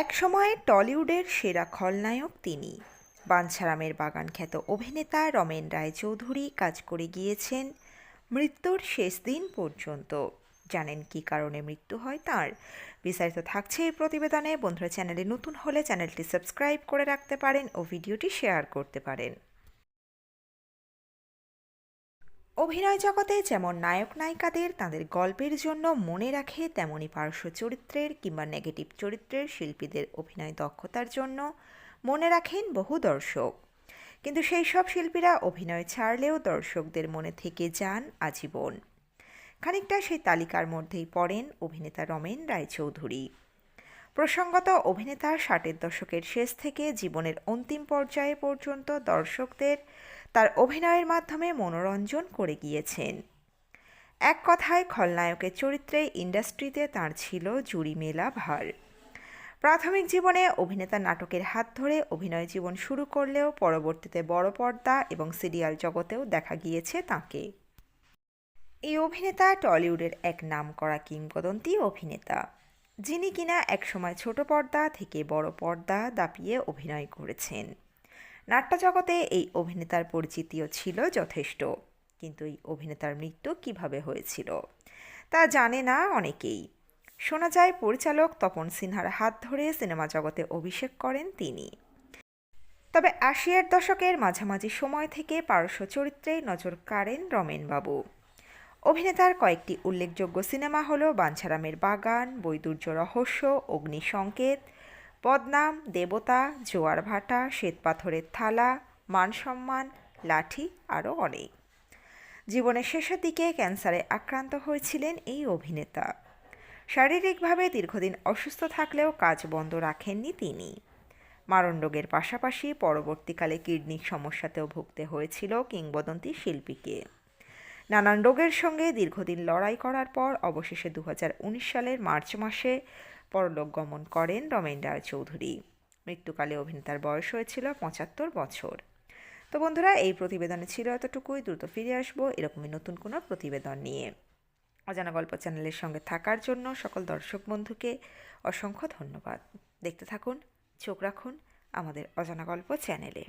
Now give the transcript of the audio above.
একসময় টলিউডের সেরা খলনায়ক তিনি। বাঞ্ছারামের বাগান খ্যাত অভিনেতা রমেন রায়চৌধুরী কাজ করে গিয়েছেন মৃত্যুর শেষ দিন পর্যন্ত। জানেন কী কারণে মৃত্যু হয় তার? বিস্তারিত থাকছে এই প্রতিবেদনে। বন্ধুরা, চ্যানেলে নতুন হলে চ্যানেলটি সাবস্ক্রাইব করে রাখতে পারেন ও ভিডিওটি শেয়ার করতে পারেন। অভিনয় জগতে যেমন নায়ক নায়িকাদের তাদের গল্পের জন্য মনে রাখে, তেমনি পার্শ্ব চরিত্রের কিংবা নেগেটিভ চরিত্রের শিল্পীদের অভিনয় দক্ষতার জন্য মনে রাখেন বহু দর্শক। কিন্তু সেই সব শিল্পীরা অভিনয় ছাড়লেও দর্শকদের মনে থেকে যান আজীবন। খানিকটা সেই তালিকার মধ্যেই পড়েন অভিনেতা রমেন রায়চৌধুরী। প্রসঙ্গত, অভিনেতা 60-এর দশকের শেষ থেকে জীবনের অন্তিম পর্যায়ে পর্যন্ত দর্শকদের তার অভিনয়ের মাধ্যমে মনোরঞ্জন করে গিয়েছেন। এক কথায় খলনায়কের চরিত্রে ইন্ডাস্ট্রিতে তার ছিল জুড়ি মেলা ভার। প্রাথমিক জীবনে অভিনেতা নাটকের হাত ধরে অভিনয় জীবন শুরু করলেও পরবর্তীতে বড় পর্দা এবং সিরিয়াল জগতেও দেখা গিয়েছে তাঁকে। এই অভিনেতা টলিউডের এক নামকরা কিংবদন্তি অভিনেতা, যিনি কিনা একসময় ছোট পর্দা থেকে বড় পর্দা দাপিয়ে অভিনয় করেছেন। নাট্যজগতে এই অভিনেতার পরিচিতিও ছিল যথেষ্ট, কিন্তু এই অভিনেতার মৃত্যু কিভাবে হয়েছিল তা জানে না অনেকেই। শোনা যায় পরিচালক তপন সিনহার হাত ধরে সিনেমা জগতে অভিষেক করেন তিনি। তবে 80-এর দশকের মাঝামাঝি সময় থেকে পারস্য চরিত্রে নজর কাড়েন রমেনবাবু। অভিনেতার কয়েকটি উল্লেখযোগ্য সিনেমা হলো বাঞ্ছারামের বাগান, বৈদুর্য রহস্য, অগ্নিসংকেত, বদনাম, দেবতা, জোয়ার ভাটা, শ্বেতপাথরের থালা, মান সম্মান, লাঠি, আরও অনেক। জীবনের শেষের দিকে ক্যান্সারে আক্রান্ত হয়েছিলেন এই অভিনেতা। শারীরিকভাবে দীর্ঘদিন অসুস্থ থাকলেও কাজ বন্ধ রাখেননি তিনি। মারণ রোগের পাশাপাশি পরবর্তীকালে কিডনির সমস্যাতেও ভুগতে হয়েছিল কিংবদন্তি শিল্পীকে। নানান রোগের সঙ্গে দীর্ঘদিন লড়াই করার পর অবশেষে 2019 সালের মার্চ মাসে পরলোক গমন করেন রমেন রায়চৌধুরী। মৃত্যুকালে অভিনেতার বয়স হয়েছিল 75 বছর। তো বন্ধুরা, এই প্রতিবেদনে ছিল এতটুকুই। দ্রুত ফিরে আসবো এরকমই নতুন কোনো প্রতিবেদন নিয়ে। অজানা গল্প চ্যানেলের সঙ্গে থাকার জন্য সকল দর্শক বন্ধুকে অসংখ্য ধন্যবাদ। দেখতে থাকুন, চোখ রাখুন আমাদের অজানা গল্প চ্যানেলে।